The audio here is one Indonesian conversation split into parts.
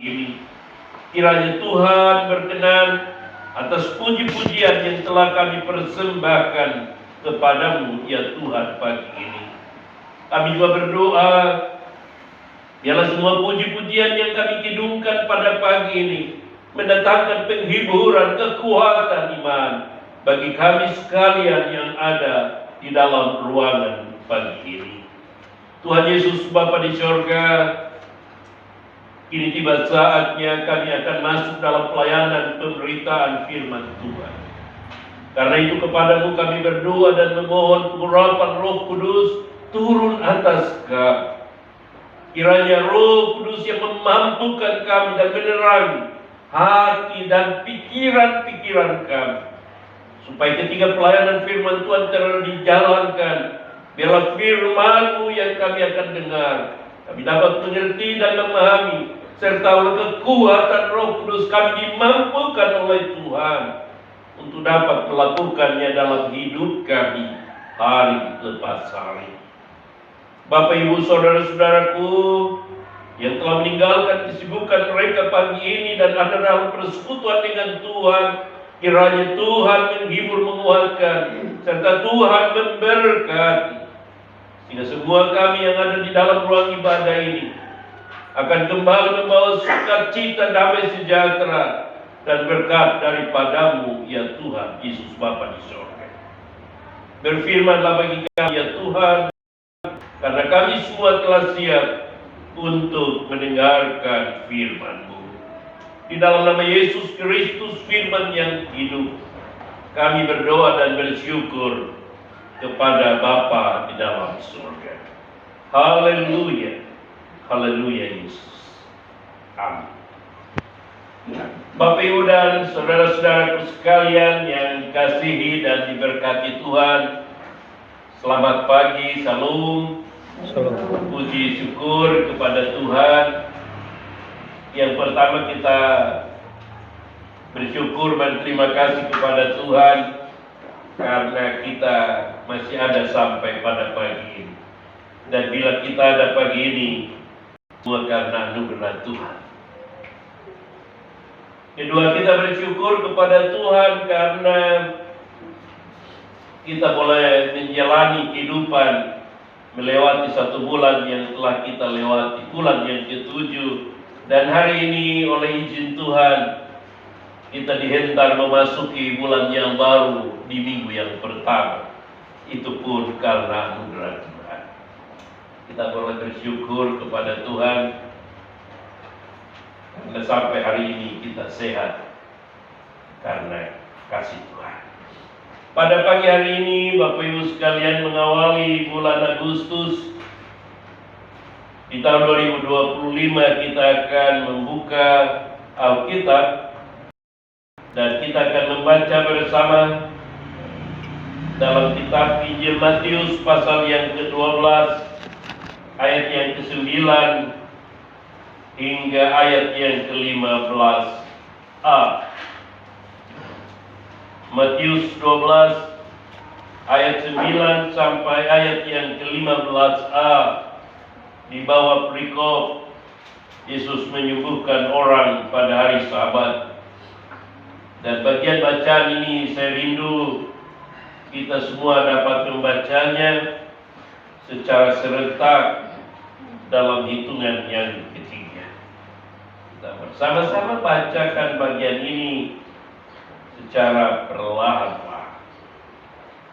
ini. Kiranya Tuhan berkenan atas puji-pujian yang telah kami persembahkan kepadamu, ya Tuhan, pagi ini. Kami juga berdoa, biarlah semua puji-pujian yang kami kidungkan pada pagi ini mendatangkan penghiburan, kekuatan iman bagi kami sekalian yang ada di dalam ruangan pagi ini. Tuhan Yesus Bapa di sorga, kini tiba saatnya kami akan masuk dalam pelayanan pemberitaan firman Tuhan. Karena itu kepadamu kami berdoa dan memohon pengurapan Roh Kudus turun atas kami. Kiranya Roh Kudus yang memampukan kami dan menerangi hati dan pikiran-pikiran kami, supaya ketika pelayanan firman Tuhan terus dijalankan, biarlah firman-Mu yang kami akan dengar, kami dapat mengerti dan memahami, serta oleh kekuatan Roh Kudus kami dimampukan oleh Tuhan untuk dapat melakukannya dalam hidup kami hari lepas hari. Bapak, Ibu, saudara-saudaraku yang telah meninggalkan kesibukan mereka pagi ini dan ada dalam persekutuan dengan Tuhan, kiranya Tuhan menghibur, menguatkan, serta Tuhan memberkati, sehingga semua kami yang ada di dalam ruang ibadah ini akan kembali membawa sukacita, damai sejahtera, dan berkat daripadamu, ya Tuhan Yesus Bapa di sorga. Berfirmanlah bagi kami, ya Tuhan, karena kami semua telah siap untuk mendengarkan firman-Mu. Di dalam nama Yesus Kristus, firman yang hidup, kami berdoa dan bersyukur kepada Bapa di dalam surga. Haleluya, haleluya Yesus. Amin. Bapak, Ibu, dan saudara-saudaraku sekalian yang dikasihi dan diberkati Tuhan, selamat pagi, salam. Puji syukur kepada Tuhan. Yang pertama kita bersyukur dan terima kasih kepada Tuhan karena kita masih ada sampai pada pagi ini. Dan bila kita ada pagi ini, semua karena anugerah Tuhan. Kedua, kita bersyukur kepada Tuhan karena kita boleh menjalani kehidupan melewati satu bulan yang telah kita lewati, bulan yang ke-7, dan hari ini oleh izin Tuhan kita dihentar memasuki bulan yang baru di minggu yang pertama. Itu pun karena anugerah Tuhan. Kita boleh bersyukur kepada Tuhan karena sampai hari ini kita sehat karena kasih Tuhan. Pada pagi hari ini, Bapak Ibu sekalian, mengawali bulan Agustus di tahun 2025, kita akan membuka Alkitab dan kita akan membaca bersama dalam kitab Injil Matius pasal yang ke-12 ayat yang ke-9 hingga ayat yang ke-15a. Matius 12 ayat 9 sampai ayat yang ke-15a. Di bawah perikop Yesus menyembuhkan orang pada hari Sabat. Dan bagian bacaan ini saya rindu kita semua dapat membacanya secara serentak dalam hitungan yang ketiga. Kita bersama-sama bacakan bagian ini secara perlahan-lahan.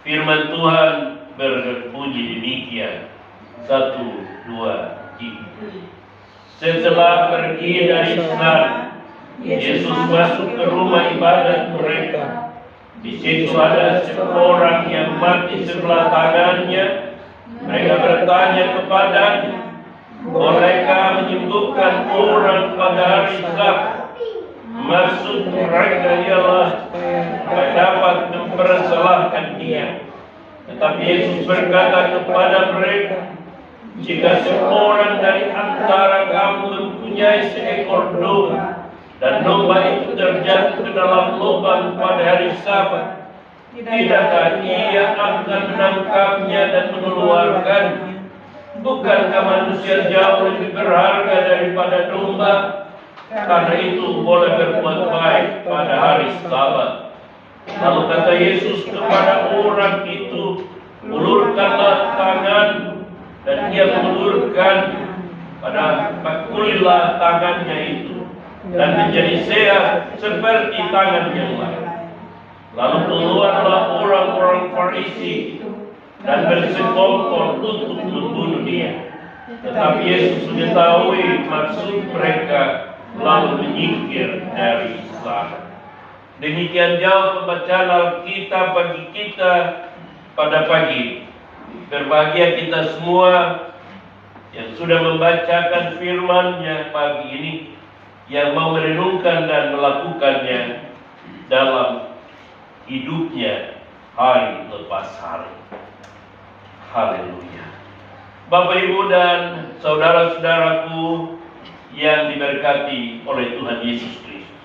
Firman Tuhan berbunyi demikian. 1, 2, 3. Setelah pergi dari sana, Yesus masuk ke rumah ibadat mereka. Di situ ada seorang yang mati sebelah tangannya. Mereka bertanya kepadanya, bolehkah menyembuhkan orang pada hari Sabat? Maksud mereka ialah dapat mempersalahkan dia. Tetapi Yesus berkata kepada mereka, jika seorang dari antara kamu mempunyai seekor domba, dan domba itu terjatuh ke dalam lubang pada hari Sabat, tidakkah ia akan menangkapnya dan mengeluarkannya? Bukankah manusia jauh lebih berharga daripada domba? Karena itu boleh berbuat baik pada hari Sabat. Lalu kata Yesus kepada orang itu, ulurkanlah tangan, dan ia mengulurkan, pada pakulilah tangannya itu, dan menjadi sehat seperti tangan yang lain. Lalu keluarlah orang-orang Farisi dan bersekongkol untuk membunuh dia. Tetapi Yesus mengetahui maksud mereka, lalu menyingkir dari sana. Demikian jauh pembacaan Alkitab bagi kita pada pagi. Berbahagia kita semua yang sudah membacakan firman-Nya pagi ini, yang mau merenungkan dan melakukannya dalam hidupnya hari lepas hari. Haleluya. Bapak, Ibu, dan saudara-saudaraku yang diberkati oleh Tuhan Yesus Kristus.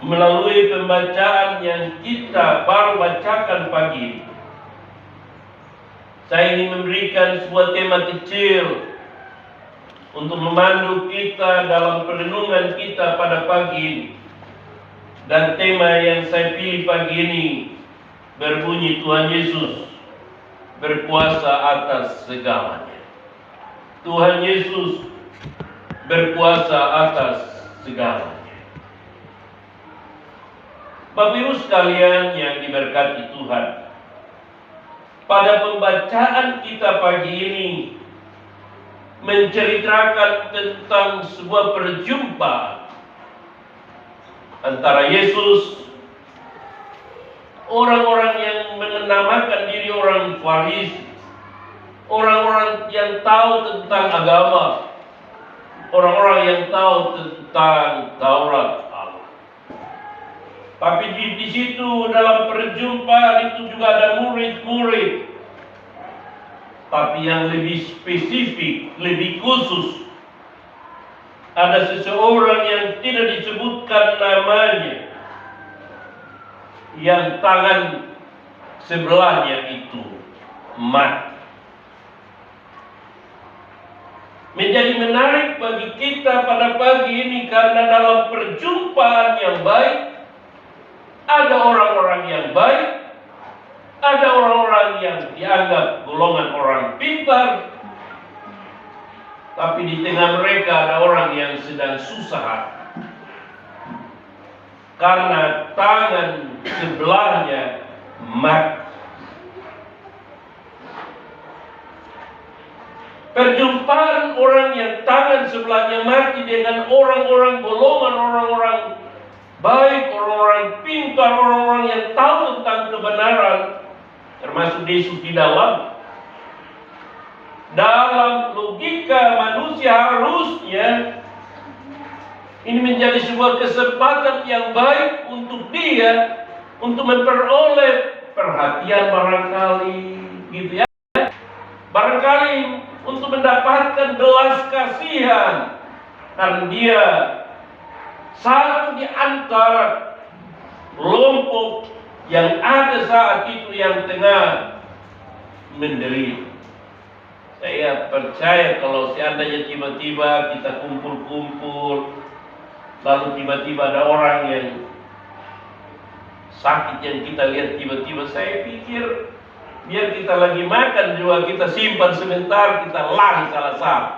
Melalui pembacaan yang kita baru bacakan pagi ini, saya ingin memberikan sebuah tema kecil untuk memandu kita dalam perenungan kita pada pagi ini. Dan tema yang saya pilih pagi ini berbunyi, Tuhan Yesus berkuasa atas segalanya. Tuhan Yesus berkuasa atas segalanya. Bapak Ibu sekalian yang diberkati Tuhan, pada pembacaan kita pagi ini menceritakan tentang sebuah perjumpaan antara Yesus, orang-orang yang menamakan diri orang Farisi, orang-orang yang tahu tentang agama, orang-orang yang tahu tentang Taurat Allah. Tapi di situ dalam perjumpaan itu juga ada murid-murid, tapi yang lebih spesifik, lebih khusus, ada seseorang yang tidak disebutkan namanya, yang tangan sebelahnya itu mati. Menjadi menarik bagi kita pada pagi ini karena dalam perjumpaan yang baik ada orang-orang yang baik, ada orang-orang yang dianggap golongan orang pintar, tapi di tengah mereka ada orang yang sedang susah hati karena tangan sebelahnya mati. Perjumpaan orang yang tangan sebelahnya mati dengan orang-orang golongan orang-orang baik, orang-orang pintar, orang-orang yang tahu tentang kebenaran, termasuk Yesus di dalam logika manusia harusnya ini menjadi sebuah kesempatan yang baik untuk dia untuk memperoleh perhatian barangkali, gitu ya. Barangkali untuk mendapatkan belas kasihan, dan dia satu di antara kelompok yang ada saat itu yang tengah menderita. Saya percaya kalau seandainya tiba-tiba kita kumpul-kumpul, lalu tiba-tiba ada orang yang sakit yang kita lihat tiba-tiba, saya pikir biar kita lagi makan juga kita simpan sebentar, kita lari salah satu.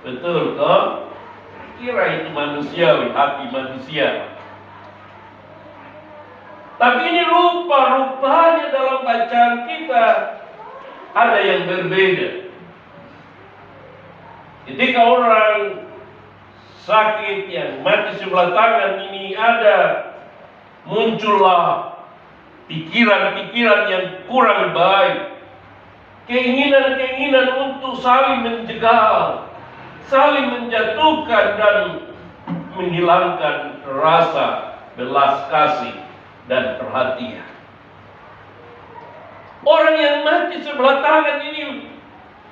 Betul toh? Kira itu manusiawi, hati manusia. Tapi ini rupa-rupanya dalam bacaan kita ada yang berbeda. Ketika orang sakit yang mati sebelah tangan ini muncullah pikiran-pikiran yang kurang baik, keinginan-keinginan untuk saling menjegal, saling menjatuhkan dan menghilangkan rasa belas kasih dan perhatian. Orang yang mati sebelah tangan ini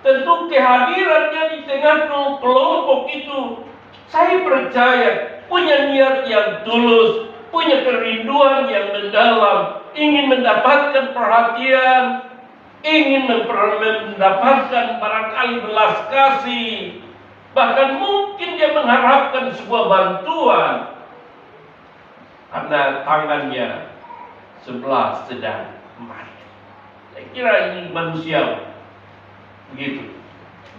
tentu kehadirannya di tengah kelompok itu, saya percaya punya niat yang tulus, punya kerinduan yang mendalam, ingin mendapatkan perhatian, ingin mendapatkan barangkali belas kasih. Bahkan mungkin dia mengharapkan sebuah bantuan karena tangannya sebelah sedang mati. Saya kira ini manusia, begitu,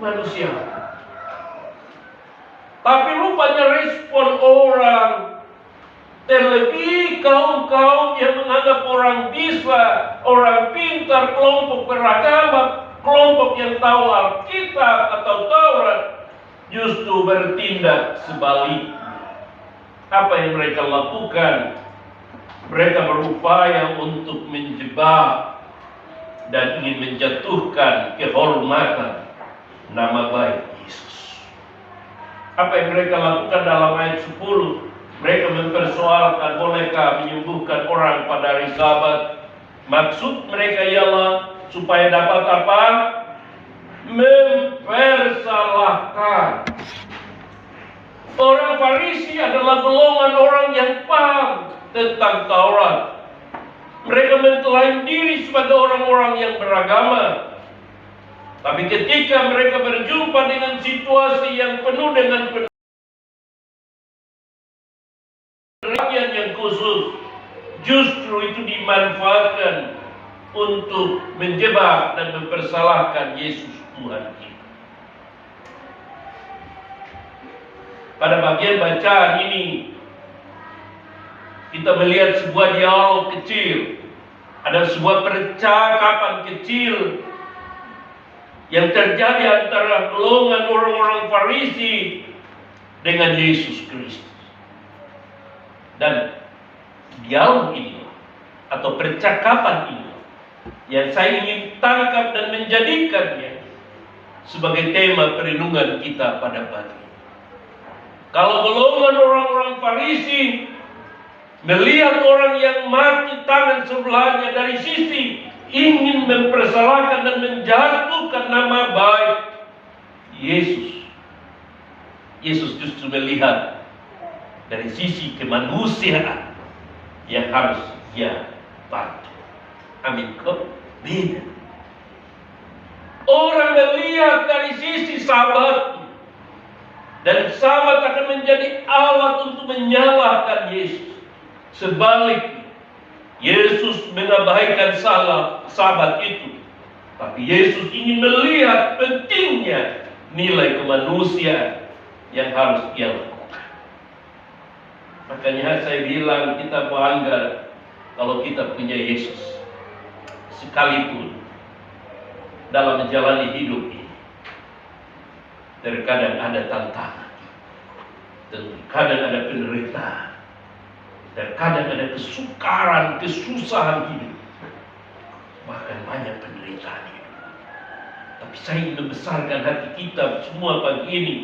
manusia. Tapi rupanya respon orang, terlebih kaum-kaum yang menganggap orang bisa, orang pintar, kelompok beragama, kelompok yang tahu Alkitab atau Taurat, justru bertindak sebaliknya. Apa yang mereka lakukan? Mereka berupaya untuk menjebak dan ingin menjatuhkan kehormatan nama baik Yesus. Apa yang mereka lakukan dalam ayat 10? Mereka mempersoalkan, bolehkah menyembuhkan orang pada hari Sabat? Maksud mereka ialah supaya dapat apa? Mempersalahkan. Orang Farisi adalah golongan orang yang paham tentang Taurat. Mereka mengklaim diri sebagai orang-orang yang beragama. Tapi ketika mereka berjumpa dengan situasi yang penuh dengan perhatian yang khusus, justru itu dimanfaatkan untuk menjebak dan mempersalahkan Yesus Tuhan kita. Pada bagian bacaan ini kita melihat sebuah dialog kecil. Ada sebuah percakapan kecil yang terjadi antara golongan orang-orang Farisi dengan Yesus Kristus. Dan dialog ini atau percakapan ini yang saya ingin tangkap dan menjadikannya sebagai tema perenungan kita pada pagi ini. Kalau golongan orang-orang Farisi melihat orang yang mati tangan sebelahnya dari sisi ingin mempersalahkan dan menjatuhkan nama baik Yesus, Yesus justru melihat dari sisi kemanusiaan yang harus dia bantu. Amin. Kok beda? Orang melihat dari sisi Sabat, dan Sabat akan menjadi alat untuk menyalahkan Yesus. Sebaliknya, Yesus mengabaikan Sabat itu. Tapi Yesus ingin melihat pentingnya nilai kemanusiaan yang harus dia lakukan. Makanya saya bilang kita bangga kalau kita punya Yesus. Sekalipun dalam menjalani hidup ini terkadang ada tantangan, terkadang ada penderitaan, terkadang ada kesukaran, kesusahan hidup, bahkan banyak penderitaan hidup. Tapi saya ingin membesarkan hati kita semua pagi ini.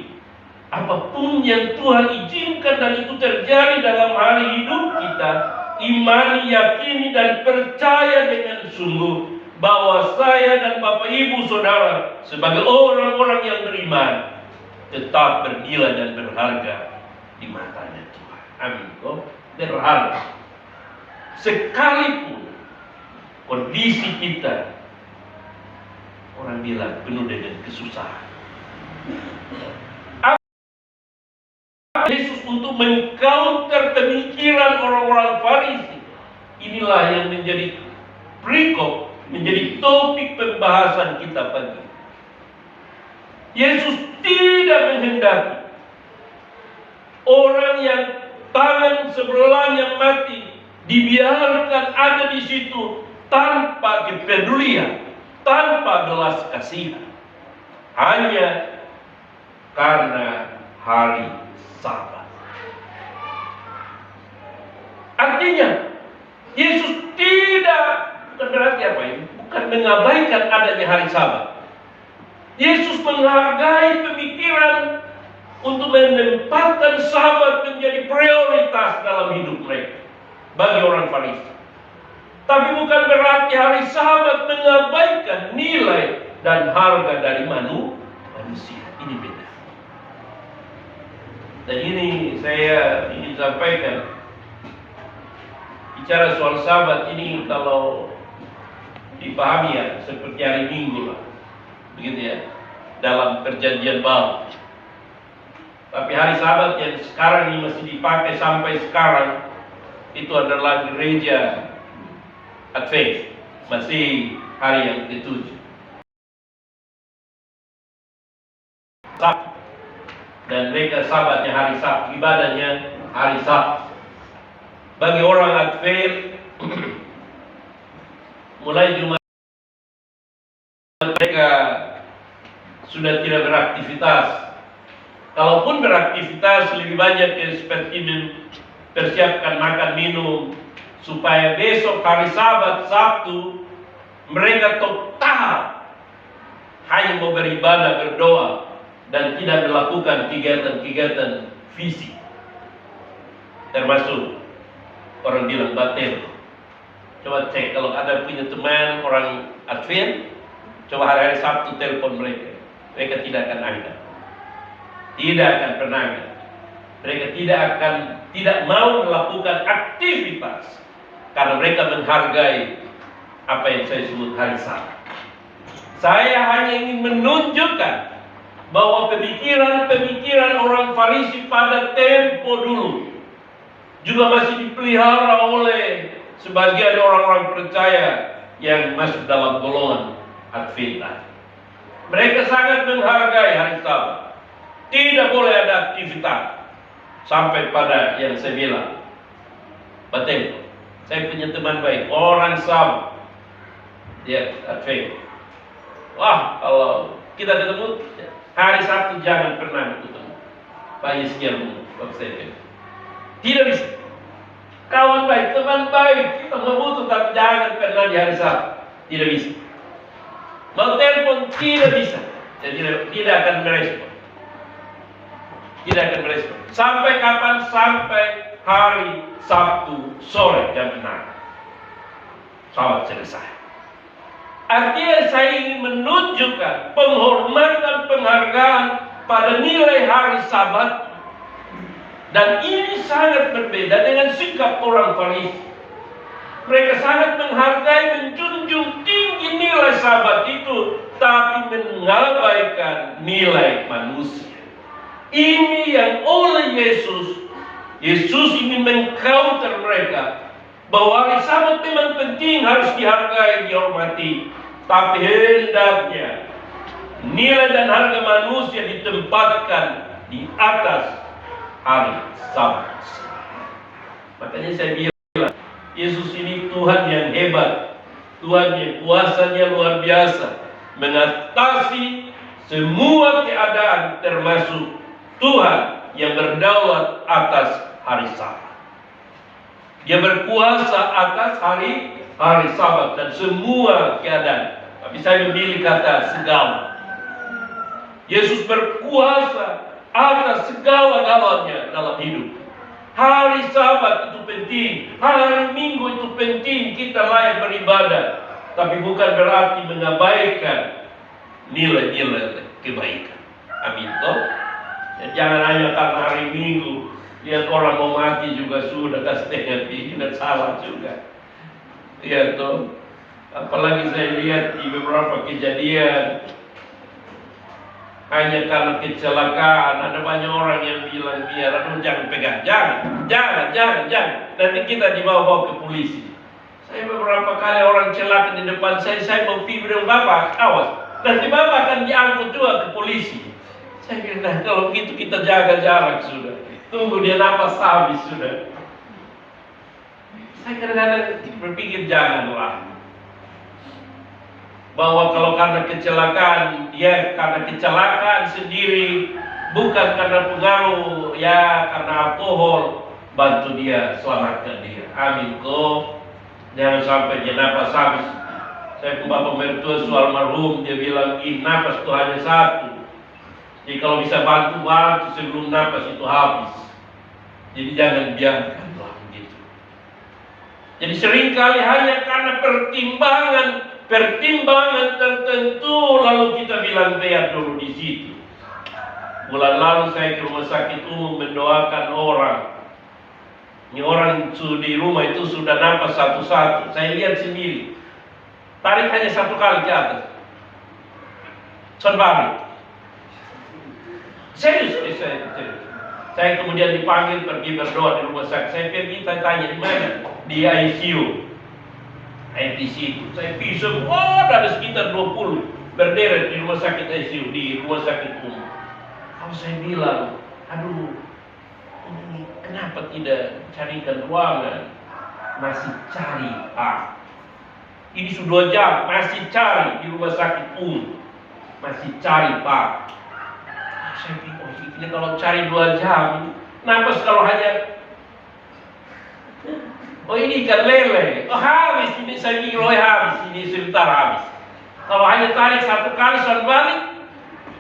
Apapun yang Tuhan izinkan dan itu terjadi dalam hari hidup kita, imani, yakini, dan percaya dengan sungguh bahwa saya dan Bapak Ibu Saudara sebagai orang-orang yang beriman tetap bernilai dan berharga di matanya Tuhan. Amin. Kok berharga sekalipun kondisi kita orang bilang penuh dengan kesusahan. Yesus untuk mengcounter pemikiran orang-orang Farisi. Inilah yang menjadi perikop, menjadi topik pembahasan kita pagi. Yesus tidak menghendaki orang yang tangan sebelahnya mati dibiarkan ada di situ tanpa kepedulian, tanpa belas kasihan, hanya karena hari Sabat. Artinya Yesus tidak, bukan berarti apa ini? Bukan mengabaikan adanya hari Sabat. Yesus menghargai pemikiran untuk menempatkan Sabat menjadi prioritas dalam hidup mereka bagi orang Farisi. Tapi bukan berarti hari Sabat mengabaikan nilai dan harga dari manusia. Ini beda. Dan ini saya ingin sampaikan, bicara soal Sabat ini kalau dipahami ya seperti hari Minggu lah, begitu ya, dalam perjanjian baru. Tapi hari Sabat yang sekarang ini masih dipakai sampai sekarang itu adalah gereja Advent, masih hari yang ke-7. Sabtu. Dan mereka Sabatnya hari Sabtu, ibadahnya hari Sabtu. Bagi orang Advent, mulai Jumat mereka sudah tidak beraktivitas. Kalaupun beraktivitas, lebih banyak yang seperti mempersiapkan makan minum, supaya besok hari Sabat, Sabtu, mereka total hanya mau beribadah, berdoa, dan tidak melakukan kegiatan-kegiatan fisik. Termasuk orang bilang batin. Coba cek, kalau ada punya teman orang Advent, coba hari-hari Sabtu telepon mereka. Mereka tidak akan angkat. Tidak akan pernah angkat. Mereka tidak mau melakukan aktivitas. Karena mereka menghargai apa yang saya sebut hari Sabat. Saya hanya ingin menunjukkan bahwa pemikiran-pemikiran orang Farisi pada tempo dulu juga masih dipelihara oleh sebagian orang-orang percaya yang masuk dalam golongan Advent. Mereka sangat menghargai hari Sabat. Tidak boleh ada aktivitas. Sampai pada yang saya bilang, Batempo, saya punya teman baik, orang Sabat, dia Advent. Wah, kalau kita ketemu hari Sabtu jangan pernah ketemu. Pak Yesnya, Pak Stephen. Tidak bisa. Kawan baik, teman baik, kita membutuh, tapi jangan pernah di hari Sabtu. Tidak bisa. Mau telepon tidak bisa. Jadi tidak akan merespon. Tidak akan merespon. Sampai kapan? Sampai hari Sabtu sore jam 6. Sabat selesai. Artinya saya ingin menunjukkan penghormatan, penghargaan pada nilai hari Sabat. Dan ini sangat berbeda dengan sikap orang Farisi. Mereka sangat menghargai, menjunjung tinggi nilai Sabat itu, tapi mengabaikan nilai manusia. Ini yang oleh Yesus ingin mengcounter mereka, bahwa hari Sabat memang penting, harus dihargai, dihormati, tapi hendaknya nilai dan harga manusia ditempatkan di atas hari Sabat. Makanya saya bilang, Yesus ini Tuhan yang hebat, Tuhan yang kuasanya luar biasa, mengatasi semua keadaan, termasuk Tuhan yang berdaulat atas hari Sabat. Dia berkuasa atas hari Sabat dan semua keadaan. Tapi saya memilih kata segala. Yesus berkuasa atas segala-galanya dalam hidup. Hari Sabat itu penting, hari Minggu itu penting, kita layak beribadah. Tapi bukan berarti mengabaikan nilai-nilai kebaikan. Amin toh? Ya, jangan hanya karena hari Minggu lihat orang mau mati juga sudah kasih hati, juga salah juga. Iya toh. Apalagi saya lihat di beberapa kejadian, hanya karena kecelakaan, ada banyak orang yang bilang, biar jangan pegang, jangan, nanti kita dibawa ke polisi. Saya beberapa kali orang celaka di depan saya mau pergi bilang, Bapak, awas, nanti Bapak akan diangkut juga ke polisi. Saya bilang, nah, kalau begitu kita jaga jarak sudah, tunggu dia napas habis sudah. Saya kadang-kadang berpikir janganlah. Bahwa kalau karena kecelakaan, ya karena kecelakaan sendiri, bukan karena pengaruh, ya karena alkohol, bantu dia, selamatkan dia. Amin kok. Jangan sampai dia napas habis. Saya ke Bapak mertua soal marhum, dia bilang, napas itu hanya satu. Jadi kalau bisa bantu sebelum napas itu habis. Jadi jangan biarkanlah begitu. Jadi seringkali hanya karena pertimbangan tertentu, lalu kita bilang biar dulu di situ. Bulan lalu saya ke rumah sakit umum mendoakan orang. Ini orang di rumah itu sudah napas satu-satu. Saya lihat sendiri. Tarik hanya satu kali ke atas. Sonbari. Serius. Saya kemudian dipanggil pergi berdoa di rumah sakit. Saya pergi tanya di mana? Di ICU. IPC itu. Saya pergi semua, ada sekitar 20 berderet di rumah sakit ICU, di rumah sakit umum. Kalau saya bilang, aduh, ini kenapa tidak carikan ruangan? Masih cari, Pak. Ini sudah 2 jam, masih cari di rumah sakit umum. Masih cari, Pak. Saya pikir, oh ini kalau cari 2 jam, kenapa kalau hanya oh ini ikan lele, oh habis ini, saya pikir oh habis, ini sebentar habis. Kalau hanya tarik 1 kali soal balik,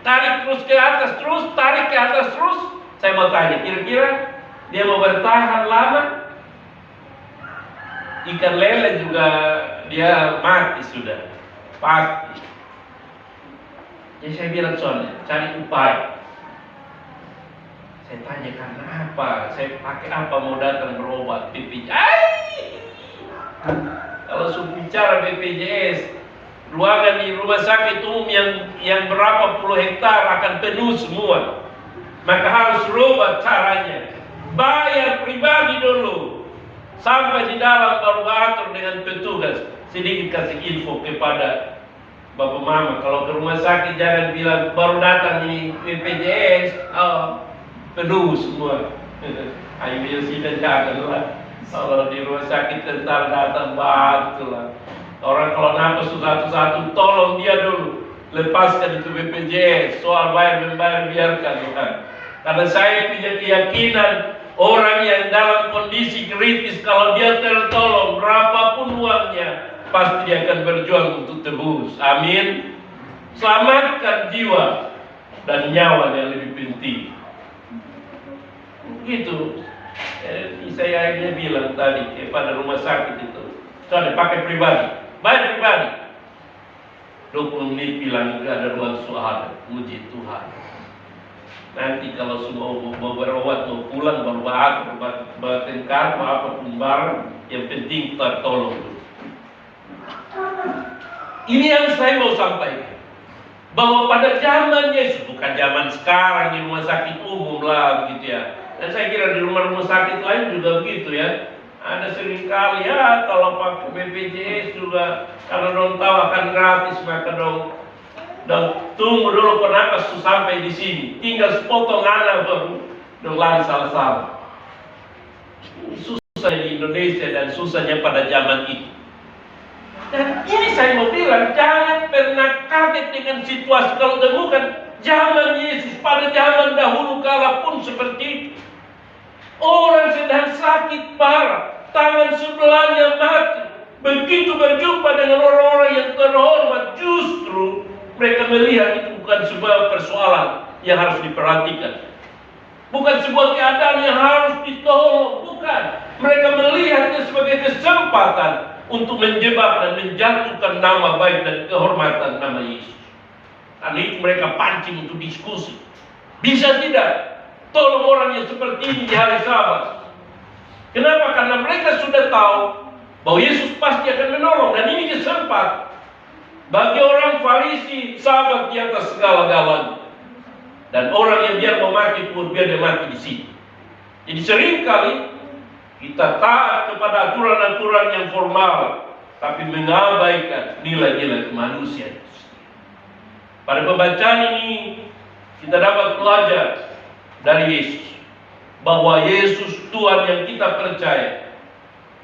tarik terus ke atas terus, tarik ke atas terus, saya mau tanya, kira-kira dia mau bertahan lama? Ikan lele juga dia mati sudah, pasti. Jadi saya bilang soalnya, cari upaya. Saya tanya karena apa? Saya pakai apa mau datang berobat BPJS? Kalau sudah bicara BPJS, ruangan di rumah sakit umum yang berapa puluh hektar akan penuh semua. Maka harus berobat caranya. Bayar pribadi dulu. Sampai di dalam baru atur dengan petugas. Sedikit kasih info kepada Bapak Mama. Kalau ke rumah sakit jangan bilang baru datang ini BPJS. Penuh semua. Ayo sudah janganlah. Kalau di rumah sakit tentang datang bantulah. Orang kalau nafas satu-satu tolong dia dulu. Lepaskan itu BPJS. Soal bayar-membayar biarkan Tuhan. Karena saya punya keyakinan orang yang dalam kondisi kritis kalau dia tertolong berapapun uangnya pasti dia akan berjuang untuk tebus. Amin. Selamatkan jiwa dan nyawa yang lebih penting. Gitu. Saya akhirnya bilang tadi kepada rumah sakit itu, soalnya pakai pribadi, bayar pribadi. 20 menit bilang enggak ada ruang suara, puji Tuhan. Nanti kalau semua mau berobat mau pulang baru bertengkar apapun barang, yang penting tertolong dulu. Ini yang saya mau sampaikan. Bahwa pada zaman Yesus, bukan zaman sekarang di rumah sakit umum lah gitu ya. Dan saya kira di rumah-rumah sakit lain juga begitu ya. Ada seringkali ya kalau pakai BPJS juga karena dong tahu akan gratis maka dong tunggu dulu kenapa sampai di sini. Tinggal sepotong anak baru dong lari salah-salah. Susah di Indonesia dan susahnya pada zaman itu. Dan ini saya mau bilang, jangan pernah kaget dengan situasi kalau temukan zaman Yesus pada zaman dahulu kala pun seperti itu. Orang sedang sakit parah, tangan sebelahnya mati. Begitu berjumpa dengan orang-orang yang terhormat, justru mereka melihat itu bukan sebuah persoalan yang harus diperhatikan. Bukan sebuah keadaan yang harus ditolong, bukan. Mereka melihatnya sebagai kesempatan untuk menjebak dan menjatuhkan nama baik dan kehormatan nama Yesus. Karena itu mereka pancing untuk diskusi. Bisa tidak tolong orang yang seperti ini di hari Sabat? Kenapa? Karena mereka sudah tahu bahwa Yesus pasti akan menolong. Dan ini kesempatan bagi orang Farisi, Sabat di atas segala-galanya. Dan orang yang biar mau mati pun biar dia mati di sini. Jadi seringkali kita taat kepada aturan-aturan yang formal, tapi mengabaikan nilai-nilai kemanusiaan. Pada pembacaan ini kita dapat belajar dari Yesus bahwa Yesus Tuhan yang kita percaya,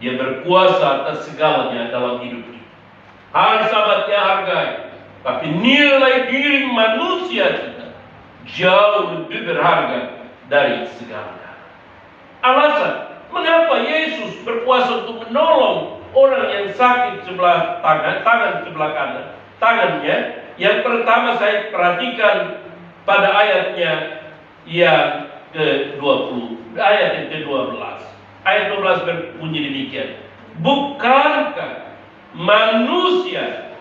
Dia berkuasa atas segalanya dalam hidup kita. Hari Sabat dia hargai, tapi nilai diri manusia kita jauh lebih berharga dari segalanya. Alasan mengapa Yesus berkuasa untuk menolong orang yang sakit sebelah tangan sebelah kanan, tangannya. Yang pertama saya perhatikan pada ayatnya yang ke-20, ayat yang ke-12. Ayat 12 berbunyi demikian. Bukankah manusia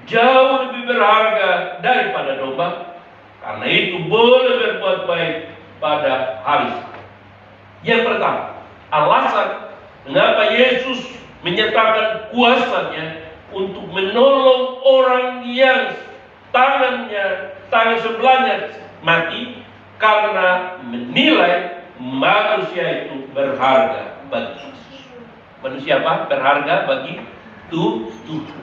jauh lebih berharga daripada domba? Karena itu boleh berbuat baik pada hari Sabat. Yang pertama, alasan mengapa Yesus menyatakan kuasanya untuk menolong orang yang tangan sebelahnya mati, karena menilai manusia itu berharga bagi Yesus. Manusia apa? Berharga bagi Tuhan.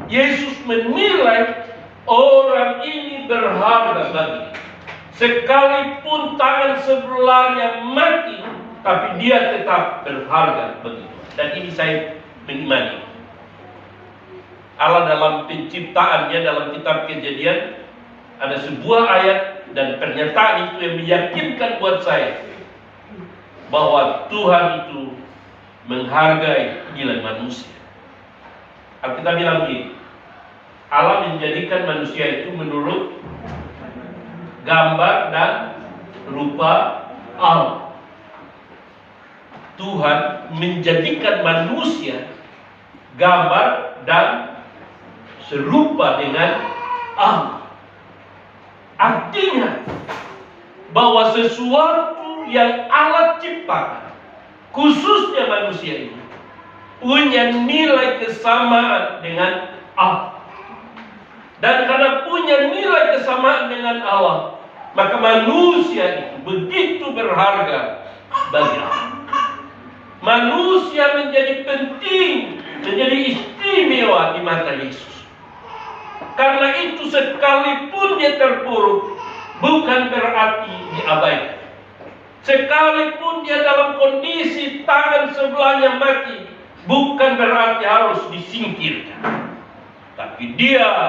Yesus menilai orang ini berharga bagi dia. Sekalipun tangan sebelahnya mati, tapi dia tetap berharga bagi Tuhan. Dan ini saya mengimani. Allah dalam penciptaannya, dalam kitab Kejadian, ada sebuah ayat dan pernyataan itu yang meyakinkan buat saya bahwa Tuhan itu menghargai nilai manusia. Alkitab bilang begini, Allah menjadikan manusia itu menurut gambar dan rupa Allah. Tuhan menjadikan manusia gambar dan serupa dengan Allah. Artinya bahwa sesuatu yang Allah ciptakan, khususnya manusia ini, punya nilai kesamaan dengan Allah. Dan karena punya nilai kesamaan dengan Allah, maka manusia itu begitu berharga bagi Allah. Manusia menjadi penting, menjadi istimewa di mata Yesus. Karena itu sekalipun dia terpuruk, bukan berarti diabaikan. Sekalipun dia dalam kondisi tangan sebelahnya mati, bukan berarti harus disingkirkan. Tapi dia